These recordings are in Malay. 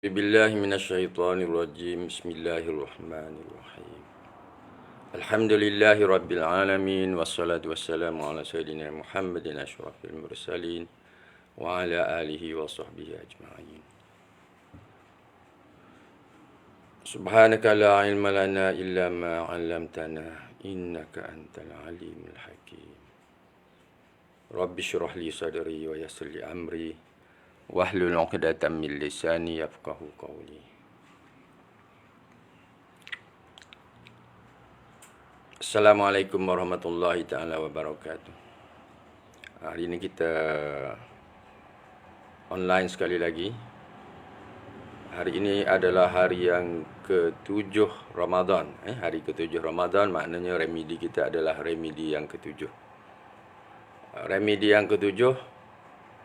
Billahi minasyaitonir rajim. Bismillahirrahmanirrahim. Alhamdulillahi rabbil alamin wassalatu wassalamu ala sayidina Muhammadin asyrafil mursalin wa ala alihi wa sahbihi ajma'in. Subhanaka la ilma lana illa ma 'allamtana innaka antal alimul hakim. Rabbi shrah li sadri wa yassir li amri wahlul 'uqdatam min lisani yafqahu qawli. Assalamualaikum warahmatullahi taala wabarakatuh. Hari ini kita online sekali lagi. Hari ini adalah hari yang ke-7 Ramadan. Hari ke-7 Ramadan maknanya remedi kita adalah remedi yang ke-7. Remedi yang ke-7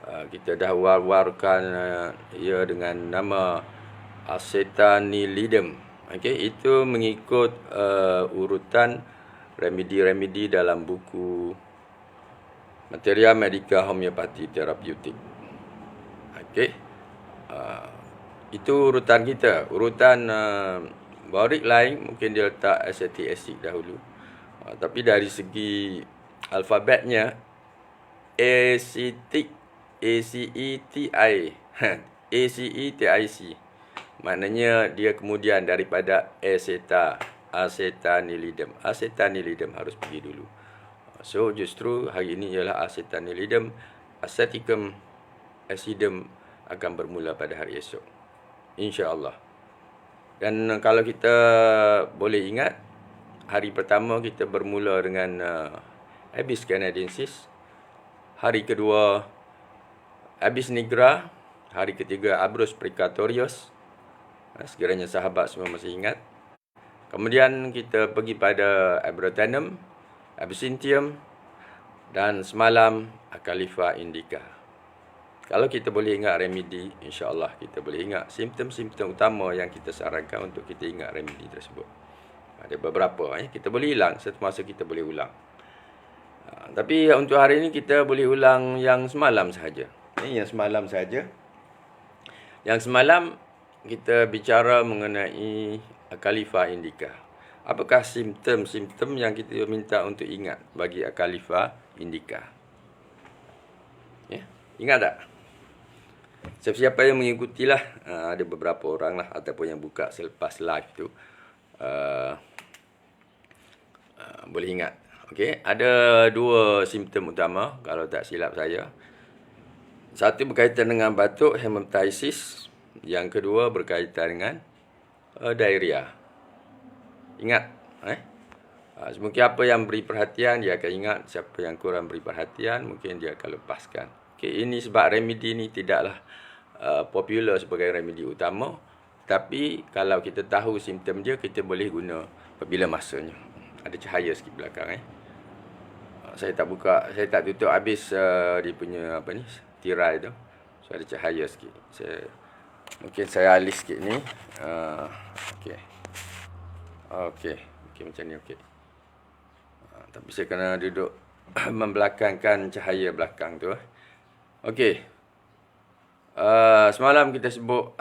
kita dah war-warkan ia dengan nama acetanilidem. Okey, itu mengikut urutan remedi-remedi dalam buku Materia Medica Homeopati Therapeutic. Okey. Itu urutan kita. Urutan boric lain mungkin dia letak acetic acid dahulu. Tapi dari segi alfabetnya acetic ACETIC. Maknanya dia kemudian daripada acetanilidem. Acetanilidem harus pergi dulu. So justru hari ini ialah acetanilidem. Aceticum acidum akan bermula pada hari esok, insya-Allah. Dan kalau kita boleh ingat, hari pertama kita bermula dengan Abies canadensis, hari kedua Abies nigra, hari ketiga Abrus precatorius. Sekiranya sahabat semua masih ingat. Kemudian kita pergi pada Abrotanum, Absinthium, dan semalam Acalypha indica. Kalau kita boleh ingat remedi, insya-Allah kita boleh ingat simptom-simptom utama yang kita sarankan untuk kita ingat remedi tersebut. Ada beberapa kita boleh hilang, satu masa kita boleh ulang. Tapi untuk hari ini kita boleh ulang yang semalam sahaja. Yang semalam saja. Yang semalam kita bicara mengenai Acalypha indica. Apakah simptom-simptom yang kita minta untuk ingat bagi Acalypha indica? Ingat tak? Siapa yang mengikutilah, ada beberapa orang lah ataupun yang buka selepas live tu boleh ingat. Okey, ada dua simptom utama kalau tak silap saya. Satu berkaitan dengan batuk, hemoptysis. Yang kedua berkaitan dengan diarrhea. Ingat, mungkin apa yang beri perhatian dia akan ingat, siapa yang kurang beri perhatian mungkin dia akan lepaskan. Okey, ini sebab remedi ni tidaklah popular sebagai remedi utama, tapi kalau kita tahu simptom dia, kita boleh guna apabila masanya. Ada cahaya sikit belakang saya tak buka, saya tak tutup habis dia punya tirai tu. So ada cahaya sikit. Mungkin saya alis sikit ni. Okey, macam ni okey. Tapi saya kena duduk membelakangkan cahaya belakang tu. Okey. Semalam kita sebut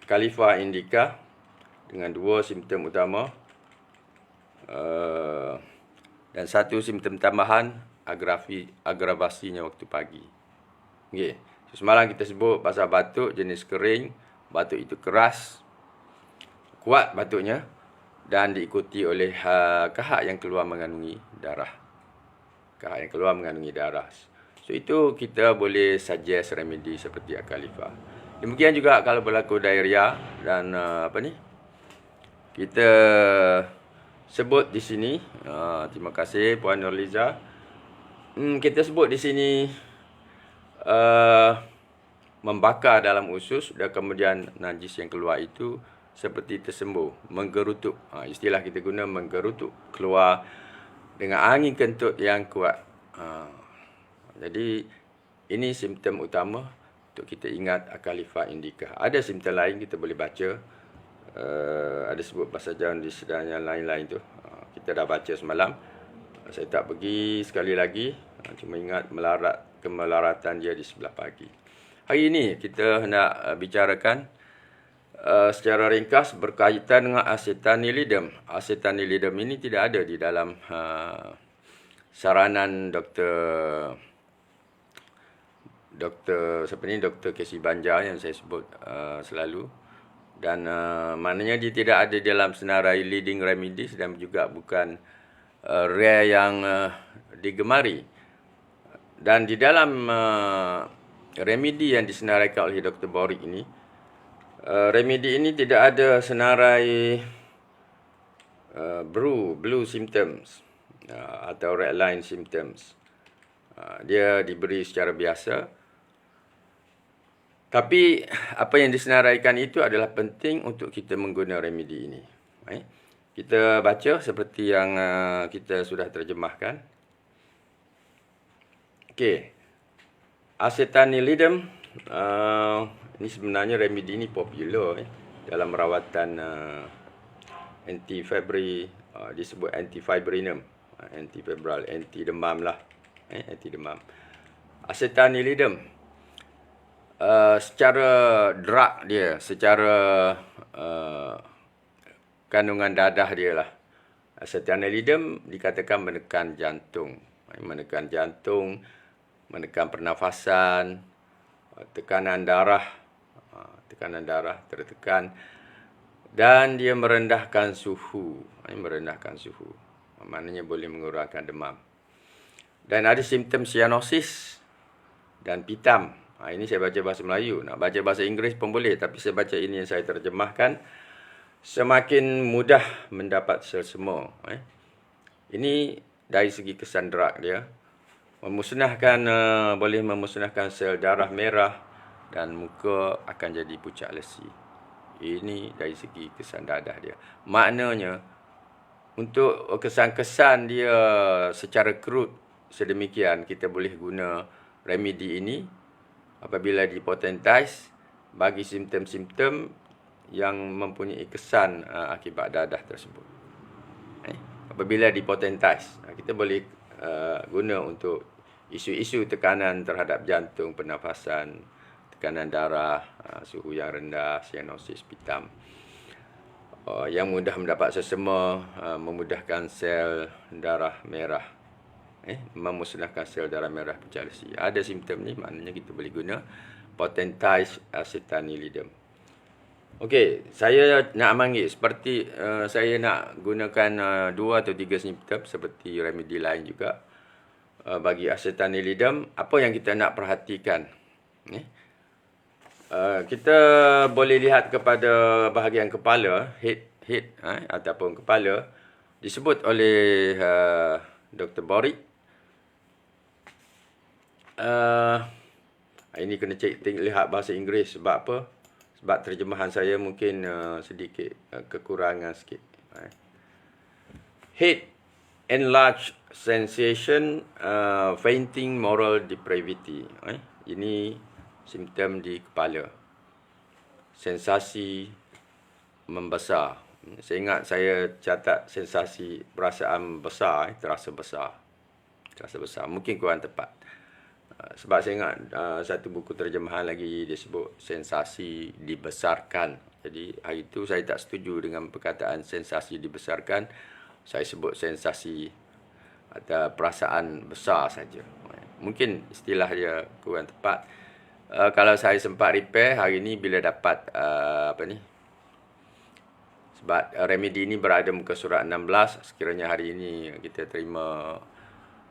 Acalypha indica dengan dua simptom utama. Dan satu simptom tambahan, agravasinya waktu pagi. Okey. So, semalam kita sebut pasal batuk jenis kering, batuk itu keras, kuat batuknya dan diikuti oleh kahak yang keluar mengandungi darah. Kahak yang keluar mengandungi darah. So itu kita boleh suggest remedi seperti Acalypha. Demikian juga kalau berlaku diarrhea dan kita sebut di sini, terima kasih Puan Nurliza. Kita sebut di sini membakar dalam usus dan kemudian najis yang keluar itu seperti tersembuh, menggerutuk. Istilah kita guna menggerutuk, keluar dengan angin kentut yang kuat. Jadi ini simptom utama untuk kita ingat Acalypha indica. Ada simptom lain kita boleh baca. Ada sebut pasal jaundice dan yang lain-lain tu. Kita dah baca semalam. Saya tak pergi sekali lagi. Cuma ingat kemelaratan dia di sebelah pagi. Hari ini kita nak bicarakan secara ringkas berkaitan dengan acetanilidem. Acetanilidem ini tidak ada di dalam saranan Dr. Casey Banjar yang saya sebut selalu. Dan maknanya dia tidak ada dalam senarai leading remedies dan juga bukan rare yang digemari. Dan di dalam remedi yang disenaraikan oleh Dr. Borik ini, remedi ini tidak ada senarai blue symptoms atau red line symptoms. Dia diberi secara biasa. Tapi apa yang disenaraikan itu adalah penting untuk kita menggunakan remedi ini. Kita baca seperti yang kita sudah terjemahkan. Okey. Acetanilidem, ini sebenarnya remedi ini popular dalam rawatan anti-febri, disebut anti-fibrinum, anti-febral, anti-demam lah, anti-demam. Acetanilidem, secara drug dia, secara kandungan dadah dia lah. Acetanilidem dikatakan menekan jantung, menekan pernafasan, tekanan darah tertekan, dan dia merendahkan suhu. Maknanya boleh mengurangkan demam. Dan ada simptom cyanosis dan pitam. Ini saya baca bahasa Melayu. Nak baca bahasa Inggeris pun boleh, tapi saya baca ini yang saya terjemahkan. Semakin mudah mendapat sel semua. Ini dari segi kesan drug dia. Boleh memusnahkan sel darah merah dan muka akan jadi pucat lesi. Ini dari segi kesan dadah dia. Maknanya, untuk kesan-kesan dia secara crude sedemikian, kita boleh guna remedi ini apabila dipotentize bagi simptom-simptom yang mempunyai kesan akibat dadah tersebut. Apabila dipotentize, kita boleh guna untuk isu-isu tekanan terhadap jantung, pernafasan, tekanan darah, suhu yang rendah, cyanosis, pitam. Yang mudah mendapat sesama, memudahkan sel darah merah, memusnahkan sel darah merah pucat lesi. Ada simptom ni, maknanya kita boleh guna potentized acetanilidem. Okey, saya nak ambil seperti saya nak gunakan 2 atau 3 simptom seperti remedi lain juga. Bagi acetanilidem, apa yang kita nak perhatikan? Kita boleh lihat kepada bahagian kepala, head ataupun kepala, disebut oleh Dr. Borik. Ini kena lihat bahasa Inggeris. Sebab apa? Sebab terjemahan saya mungkin sedikit kekurangan sikit. Head, enlarged sensation, fainting, moral depravity. Ini simptom di kepala. Sensasi membesar. Saya ingat saya catat sensasi perasaan besar, terasa besar. Mungkin kurang tepat. Sebab saya ingat satu buku terjemahan lagi dia sebut sensasi dibesarkan. Jadi hari itu saya tak setuju dengan perkataan sensasi dibesarkan. Saya sebut sensasi atau perasaan besar saja. Mungkin istilah dia kurang tepat. Kalau saya sempat repair hari ini bila dapat sebab remedi ini berada muka surat 16, sekiranya hari ini kita terima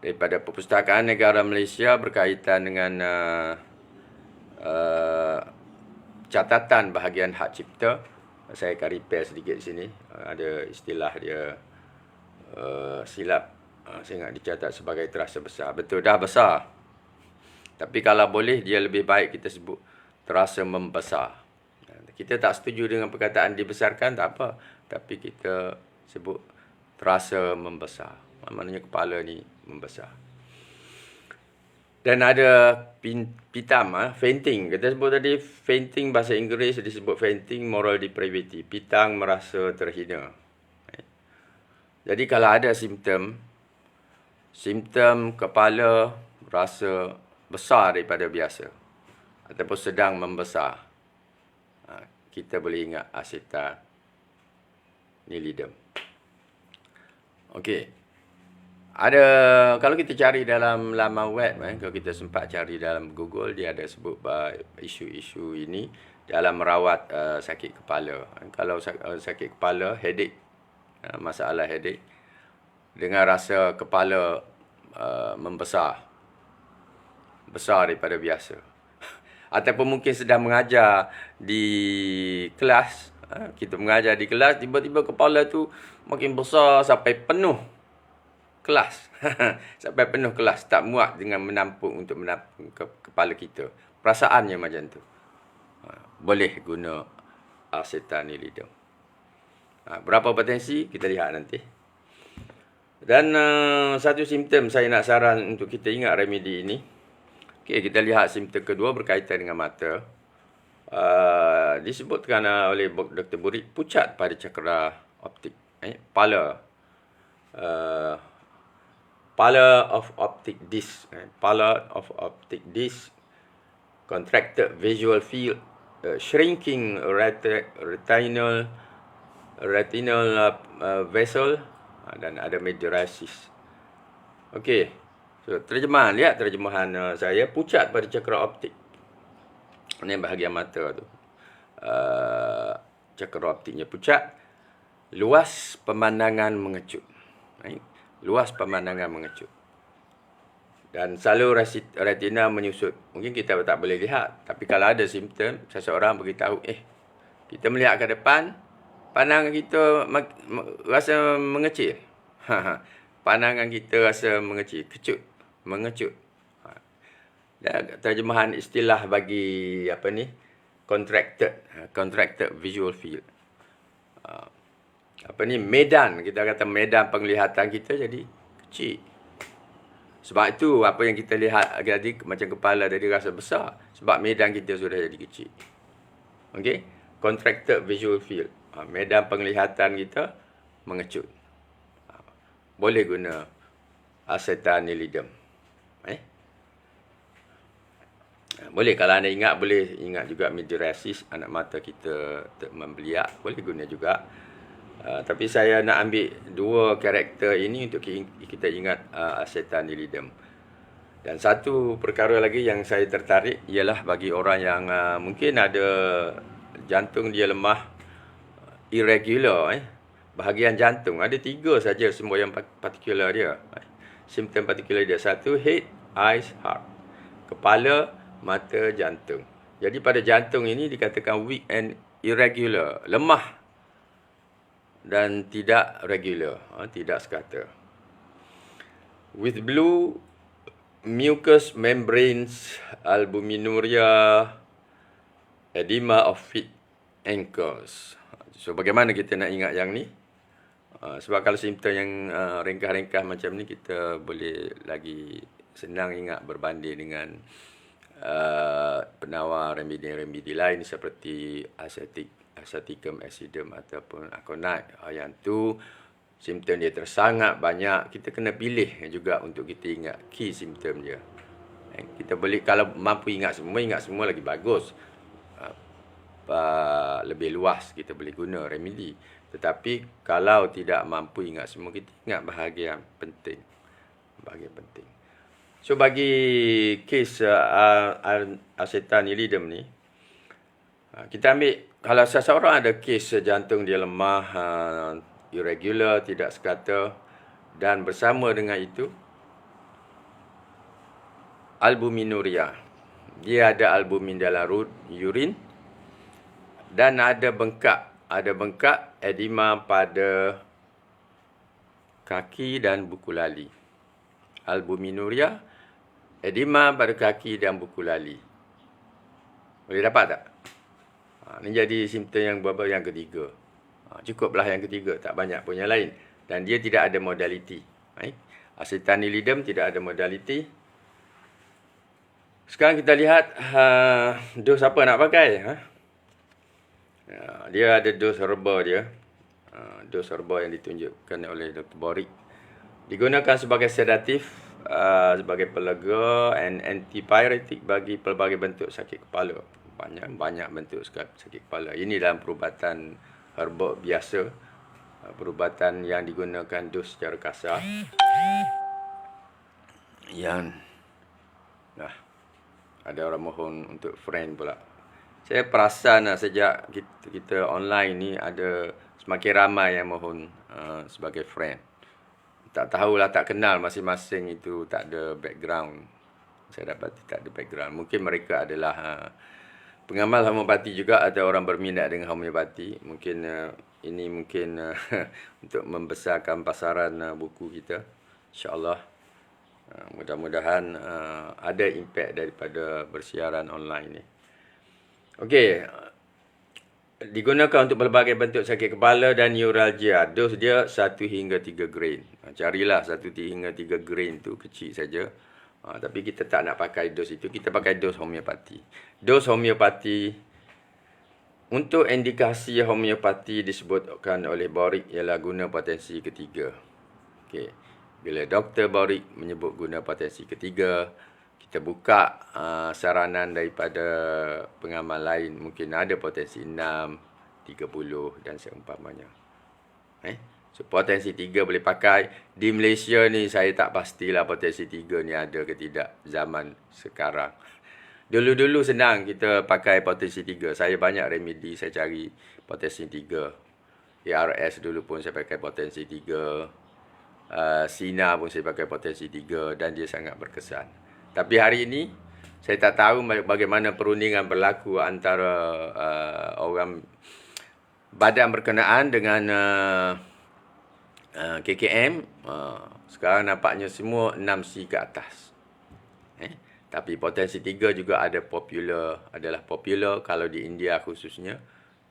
daripada Perpustakaan Negara Malaysia berkaitan dengan catatan bahagian hak cipta. Saya akan repair sedikit di sini. Ada istilah dia silap. Saya ingat dicatat sebagai terasa besar. Betul, dah besar. Tapi kalau boleh, dia lebih baik kita sebut terasa membesar. Kita tak setuju dengan perkataan dibesarkan, tak apa. Tapi kita sebut terasa membesar. Maknanya kepala ni membesar. Dan ada pitam, fainting. Kita sebut tadi fainting, bahasa Inggeris disebut fainting, moral depravity. Pitam, merasa terhina. Jadi kalau ada simptom kepala rasa besar daripada biasa, ataupun sedang membesar, kita boleh ingat acetanilidem. Okey. Kalau kita cari dalam laman web, kalau kita sempat cari dalam Google, dia ada sebut isu-isu ini dalam merawat sakit kepala. Kalau sakit kepala, headache, masalah headache, dengan rasa kepala membesar, besar daripada biasa. Ataupun mungkin sedang mengajar di kelas, kita mengajar di kelas, tiba-tiba kepala tu makin besar sampai penuh kelas. Sampai penuh kelas, tak muat dengan menampung kepala kita. Perasaannya macam tu. Boleh guna acetanilidem. Berapa potensi kita lihat nanti. Dan satu simptom saya nak saran untuk kita ingat remedi ini. Okey, kita lihat simptom kedua berkaitan dengan mata. Disebutkan oleh Dr. Burik, pucat pada cakera optik, pallor of optic disc, contracted visual field, shrinking retinal vessel, dan ada mydriasis. Okey. So, lihat terjemahan saya, pucat pada cakera optik. Ini bahagian mata tu. Cakera optiknya pucat, luas pemandangan mengecut. Luas pemandangan mengecut. Dan selalu retina menyusut. Mungkin kita tak boleh lihat, tapi kalau ada simptom, seseorang beritahu, kita melihat ke depan, pandangan kita rasa mengecil. Pandangan kita rasa mengecil, mengecut. Dan terjemahan istilah bagi contracted visual field. Kita kata medan penglihatan kita jadi kecil. Sebab itu apa yang kita lihat tadi macam kepala tadi rasa besar, sebab medan kita sudah jadi kecil. Okey, contracted visual field. Medan penglihatan kita mengecut. Boleh guna acetanilidem. Boleh, kalau anda ingat, boleh ingat juga mydriasis, anak mata kita membeliak, boleh guna juga. Tapi saya nak ambil dua karakter ini untuk kita ingat acetanilidem. Dan satu perkara lagi yang saya tertarik ialah bagi orang yang mungkin ada jantung dia lemah, irregular, bahagian jantung ada 3 saja semboyan partikular dia. Simptom partikular dia, 1 head, eyes, heart. Kepala, mata, jantung. Jadi pada jantung ini dikatakan weak and irregular, lemah dan tidak regular, tidak sekata. With blue mucous membranes, albuminuria, edema of feet, ankles. So bagaimana kita nak ingat yang ni? Sebab kalau simptom yang ringkas-ringkas macam ni, kita boleh lagi senang ingat berbanding dengan penawar remedi-remedi lain seperti aceticum acidum ataupun aconite. Yang tu simptom dia sangat banyak. Kita kena pilih juga untuk kita ingat key simptom dia. Kita boleh, kalau mampu ingat semua lagi bagus. Lebih luas kita boleh guna remedi. Tetapi kalau tidak mampu ingat semua, kita ingat bahagian penting. So bagi kes acetanilidem ni, kita ambil, kalau seseorang ada kes jantung dia lemah, irregular, tidak sekata, dan bersama dengan itu albuminuria, dia ada albumin dalam urin, dan ada bengkak edema pada kaki dan buku lali. Albuminuria, edema pada kaki dan buku lali. Boleh dapat tak? Ini jadi simptom yang ketiga. Cukuplah yang ketiga, tak banyak pun yang lain. Dan dia tidak ada modaliti. Acetanilidem tidak ada modaliti. Sekarang kita lihat dos apa nak pakai. Dia ada dos herba dia. Dos herba yang ditunjukkan oleh Dr. Burik. Digunakan sebagai sedatif sebagai pelega and antipyretik bagi pelbagai bentuk sakit kepala. Banyak bentuk sakit kepala. Ini dalam perubatan herba biasa, perubatan yang digunakan dos secara kasar. Yang ada orang mohon untuk friend pula. Saya perasan sejak kita online ni ada semakin ramai yang mohon sebagai friend. Tak tahulah, tak kenal masing-masing itu, tak ada background. Saya dapat tak ada background. Mungkin mereka adalah pengamal homeopati juga, ada orang berminat dengan homeopati. Mungkin ini untuk membesarkan pasaran buku kita. InsyaAllah. Mudah-mudahan ada impact daripada bersiaran online ni. Okey. Digunakan untuk pelbagai bentuk sakit kepala dan neuralgia. Dos dia 1 hingga 3 grain. Carilah 1 hingga 3 grain tu, kecil saja. Tapi kita tak nak pakai dos itu, kita pakai dos homeopati. Dos homeopati, untuk indikasi homeopati disebutkan oleh Boric ialah guna potensi ketiga. Okey. Bila Dr. Boric menyebut guna potensi ketiga, kita buka saranan daripada pengamal lain. Mungkin ada potensi 6, 30 dan seumpamanya. So, potensi 3 boleh pakai. Di Malaysia ni saya tak pastilah potensi 3 ni ada ke tidak zaman sekarang. Dulu-dulu senang kita pakai potensi 3. Saya banyak remedi, saya cari potensi 3. ARS dulu pun saya pakai potensi 3. Sina pun saya pakai potensi 3 dan dia sangat berkesan. Tapi hari ini saya tak tahu bagaimana perundingan berlaku antara orang badan berkenaan dengan KKM. Sekarang nampaknya semua 6C ke atas. Tapi potensi 3 juga adalah popular kalau di India khususnya,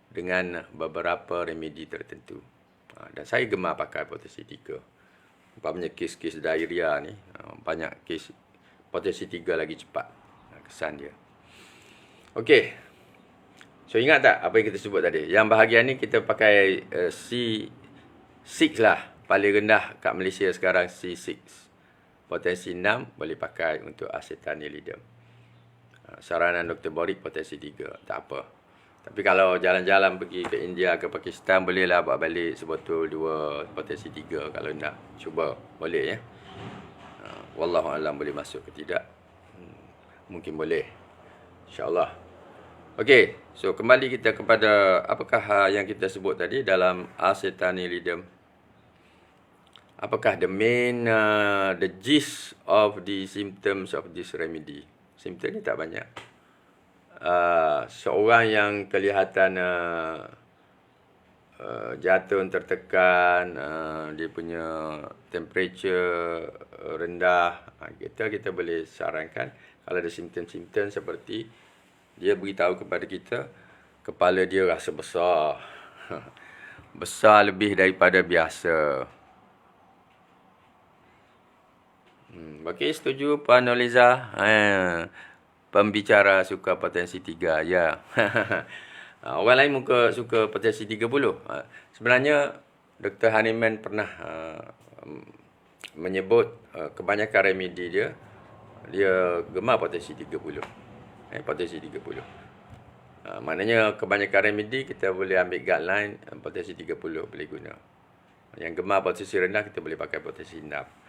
dengan beberapa remedi tertentu. Dan saya gemar pakai potensi 3. Umpamanya kes-kes diarrhea ni, banyak kes potensi 3 lagi cepat kesan dia. Okey. So ingat tak apa yang kita sebut tadi? Yang bahagian ni kita pakai C6 lah. Paling rendah kat Malaysia sekarang C6. Potensi 6 boleh pakai untuk acetanilidin. Saranan Dr. Boric potensi 3. Tak apa. Tapi kalau jalan-jalan pergi ke India ke Pakistan, bolehlah buat balik sebotol 2 potensi 3 kalau nak. Cuba. Boleh ya. Wallahualam boleh masuk ke tidak. Mungkin boleh. InsyaAllah. Okey. So kembali kita kepada apakah yang kita sebut tadi dalam acetanilidin. Apakah the main, the gist of the symptoms of this remedy. Simptom ni tak banyak. Seorang yang kelihatan jantung tertekan, dia punya temperature rendah, kita boleh sarankan kalau ada simptom-simptom seperti dia beritahu kepada kita kepala dia rasa besar. Besar lebih daripada biasa. Okey, setuju Puan Noliza? Pembicara suka potensi 3, ya. Orang lain suka potensi 30. Sebenarnya Dr. Hahnemann pernah menyebut kebanyakan remedi dia gemar potensi 30. Potensi 30. Maknanya kebanyakan remedi kita boleh ambil guideline potensi 30 boleh guna. Yang gemar potensi rendah kita boleh pakai potensi 6.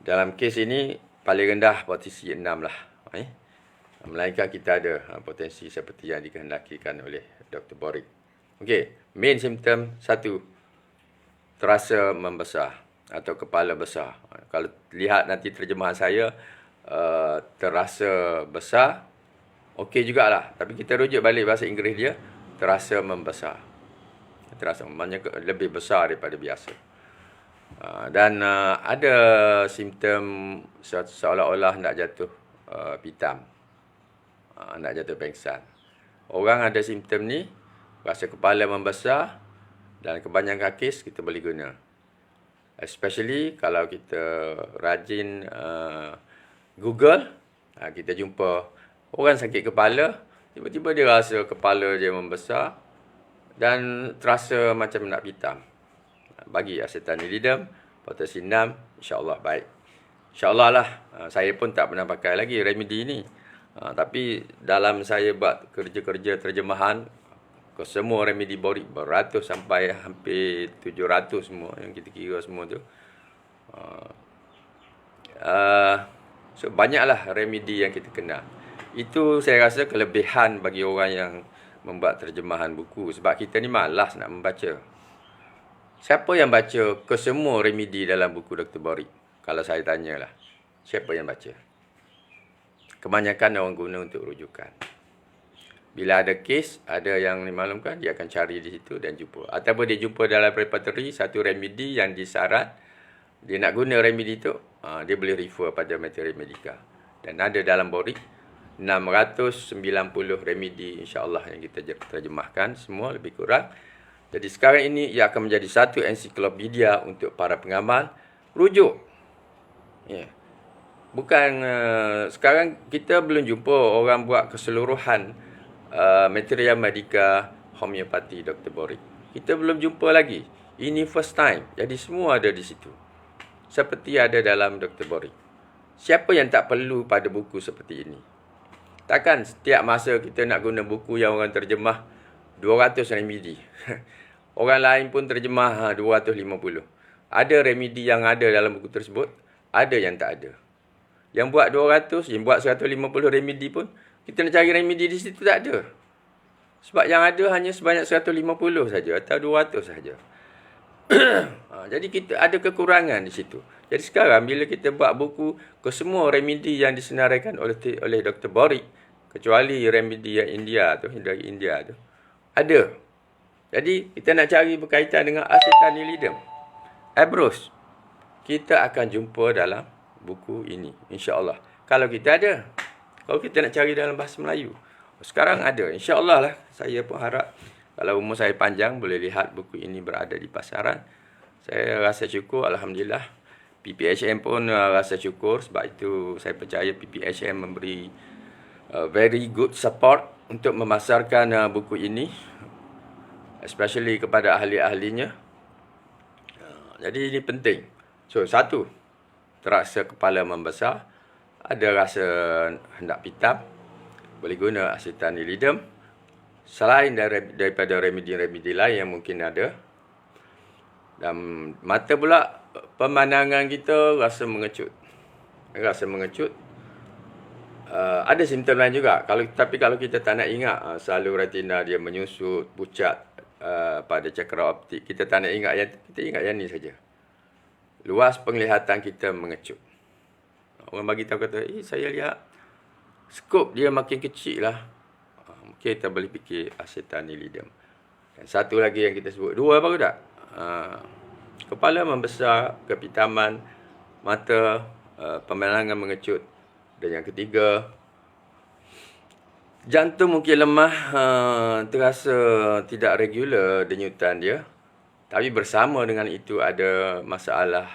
Dalam kes ini paling rendah potensi 6 lah. Melainkan kita ada potensi seperti yang dikehendakikan oleh Dr. Boric. Okey, main symptom 1, terasa membesar atau kepala besar. Kalau lihat nanti terjemahan saya, terasa besar, okey jugalah. Tapi kita rujuk balik bahasa Inggeris dia, terasa membesar. Terasa, maknanya lebih besar daripada biasa. Dan ada simptom seolah-olah nak jatuh pitam. Nak jatuh pengsan. Orang ada simptom ni, rasa kepala membesar dan kebanyakan kes kita boleh guna. Especially kalau kita rajin Google, kita jumpa orang sakit kepala, tiba-tiba dia rasa kepala dia membesar dan terasa macam nak pitam. Bagi acetanilidin, potensi 6, insya-Allah baik. InsyaAllah lah. Saya pun tak pernah pakai lagi remedi ni. Tapi dalam saya buat kerja-kerja terjemahan, ke semua remedi borik beratus sampai hampir 700 semua yang kita kira semua tu. So banyaklah remedi yang kita kenal. Itu saya rasa kelebihan bagi orang yang membuat terjemahan buku. Sebab kita ni malas nak membaca. Siapa yang baca ke semua remedi dalam buku Dr. Borik? Kalau saya tanyalah, siapa yang baca? Kebanyakan orang guna untuk rujukan. Bila ada kes, ada yang dimaklumkan, dia akan cari di situ dan jumpa. Ataupun dia jumpa dalam repertory satu remedi yang disyarat, dia nak guna remedi itu, dia boleh refer pada materi medika. Dan ada dalam Borik 690 remedi insya-Allah yang kita terjemahkan semua lebih kurang. Jadi sekarang ini ia akan menjadi satu ensiklopedia untuk para pengamal rujuk. Ya. Bukan sekarang kita belum jumpa orang buat keseluruhan material medika homeopati Dr. Borik. Kita belum jumpa lagi. Ini first time. Jadi semua ada di situ. Seperti ada dalam Dr. Borik. Siapa yang tak perlu pada buku seperti ini? Takkan setiap masa kita nak guna buku yang orang terjemah 200 remedi. Orang lain pun terjemah 250. Ada remedi yang ada dalam buku tersebut, ada yang tak ada. Yang buat 200, yang buat 150 remedi pun, kita nak cari remedi di situ tak ada. Sebab yang ada hanya sebanyak 150 saja atau 200 saja. Jadi kita ada kekurangan di situ. Jadi sekarang bila kita buat buku ke semua remedi yang disenaraikan oleh Dr. Borik, kecuali remedi yang India tu, dari India tu, ada. Jadi kita nak cari berkaitan dengan acetanilidin, Abrus, kita akan jumpa dalam buku ini, insya-Allah. Kalau kita ada. Kalau kita nak cari dalam bahasa Melayu, sekarang ada, insya-Allah lah. Saya pun harap kalau umur saya panjang boleh lihat buku ini berada di pasaran. Saya rasa syukur, alhamdulillah. PPHM pun rasa syukur, sebab itu saya percaya PPHM memberi very good support untuk memasarkan buku ini, especially kepada ahli-ahlinya. Jadi ini penting. So, satu, terasa kepala membesar, ada rasa hendak pitam, boleh guna acetanilidin. Selain daripada remedi-remedi lain yang mungkin ada. Dan mata pula, pemandangan kita rasa mengecut. Rasa mengecut. Ada simptom lain juga. Tapi kalau kita tak nak ingat, selalu retina dia menyusut, pucat pada cakra optik. Kita tak nak ingat kita ingat yang ni saja. Luas penglihatan kita mengecut. Orang bagi tahu kata, saya lihat skop dia makin kecil lah. Mungkin kita boleh fikir acetanilidin. Dan satu lagi yang kita sebut, dua baru tak? Kepala membesar, kepitaman, mata, pemandangan mengecut. Dan yang ketiga, jantung mungkin lemah, terasa tidak regular denyutan dia. Tapi bersama dengan itu ada masalah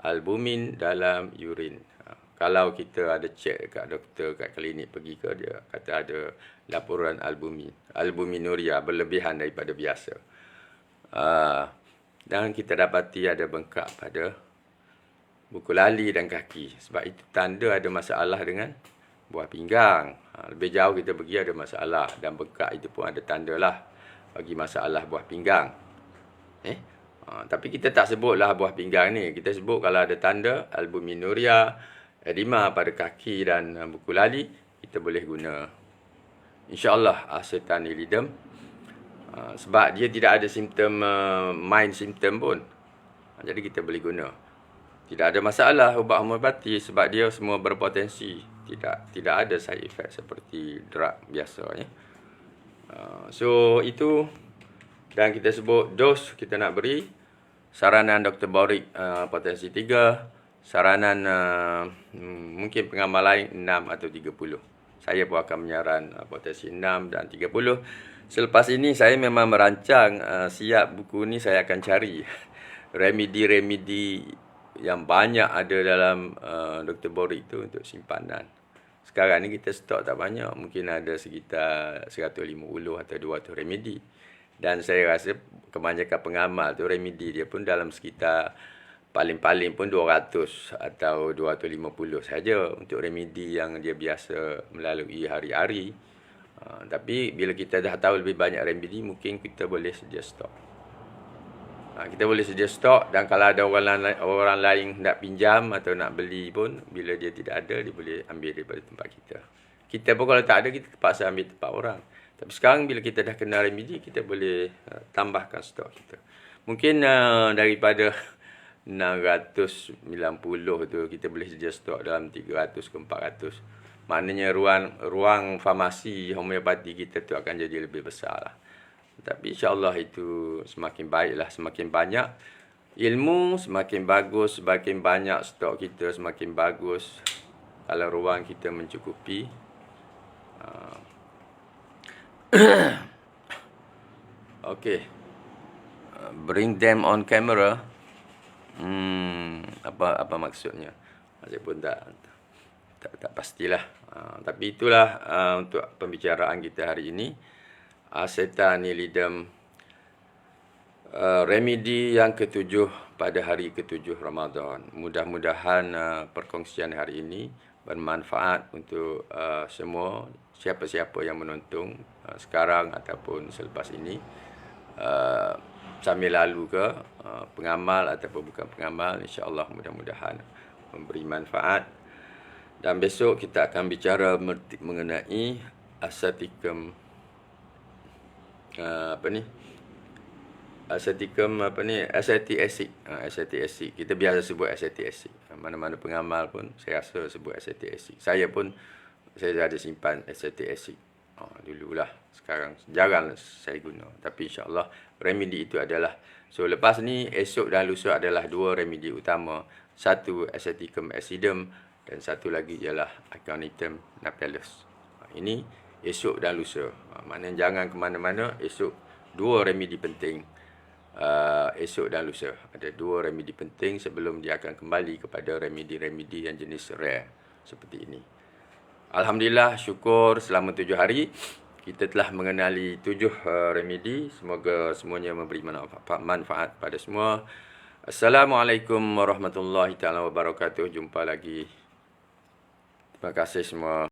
albumin dalam urin. Kalau kita ada cek kat doktor, kat klinik pergi ke, dia kata ada laporan albuminuria berlebihan daripada biasa. Dan kita dapati ada bengkak pada buku lali dan kaki. Sebab itu tanda ada masalah dengan buah pinggang. Lebih jauh kita pergi ada masalah. Dan bengkak itu pun ada tanda lah bagi masalah buah pinggang. Tapi kita tak sebutlah buah pinggang ni. Kita sebut kalau ada tanda albuminuria, edema pada kaki dan buku lali, kita boleh guna, insya-Allah, acetanilidin. Sebab dia tidak ada simptom, main simptom pun. Jadi kita boleh guna. Tidak ada masalah ubat homeopati sebab dia semua berpotensi. Tidak ada side effect seperti drug biasanya. So itu, dan kita sebut dos kita nak beri. Saranan Dr. Borik potensi 3. Saranan mungkin pengamal lain 6 atau 30. Saya pun akan menyaran potensi 6 dan 30. Selepas ini saya memang merancang siap buku ni saya akan cari remedi-remedi yang banyak ada dalam Dr. Borik tu untuk simpanan. Sekarang ni kita stok tak banyak, mungkin ada sekitar 150 atau 200 remedi. Dan saya rasa kebanyakan pengamal tu remedi dia pun dalam sekitar paling-paling pun 200 atau 250 saja untuk remedi yang dia biasa melalui hari-hari. Tapi bila kita dah tahu lebih banyak remedi, mungkin kita boleh sedia stok. Kita boleh sedia stok, dan kalau ada orang lain nak pinjam atau nak beli pun, bila dia tidak ada, dia boleh ambil daripada tempat kita. Kita pun kalau tak ada, kita terpaksa ambil tempat orang. Tapi sekarang bila kita dah kenal remedi, kita boleh tambahkan stok kita. Mungkin daripada 690 tu, kita boleh sedia stok dalam 300 ke 400. Maknanya ruang farmasi homeopati kita tu akan jadi lebih besar lah. Tapi insyaAllah itu semakin baiklah, semakin banyak ilmu, semakin bagus, semakin banyak stok kita, semakin bagus. Kalau ruang kita mencukupi. Okay. Bring them on camera. Apa maksudnya? Saya pun tak pastilah. Tapi itulah untuk pembicaraan kita hari ini. Acetanilidem, remedi yang ke-7 pada hari ke-7 Ramadan. Mudah-mudahan perkongsian hari ini bermanfaat untuk semua, siapa-siapa yang menonton sekarang ataupun selepas ini. Sambil lalu ke pengamal ataupun bukan pengamal, insya-Allah mudah-mudahan memberi manfaat. Dan besok kita akan bicara mengenai aceticum acetic acid. Acetic acid. Kita biasa sebut acetic acid. Mana-mana pengamal pun saya rasa sebut acetic acid. Saya pun saya ada simpan acetic acid. Dululah, sekarang jarang saya guna. Tapi insya-Allah remedi itu adalah, so lepas ni esok dan lusa adalah dua remedi utama. Satu Aceticum acidum dan satu lagi ialah Aconitum napellus. Ini esok dan lusa. Maknanya jangan ke mana-mana. Esok dua remedi penting. Esok dan lusa ada dua remedi penting sebelum dia akan kembali kepada remedi-remedi yang jenis rare seperti ini. Alhamdulillah, syukur selama 7 hari kita telah mengenali 7 remedi. Semoga semuanya memberi manfaat pada semua. Assalamualaikum warahmatullahi taala wabarakatuh. Jumpa lagi. Terima kasih semua.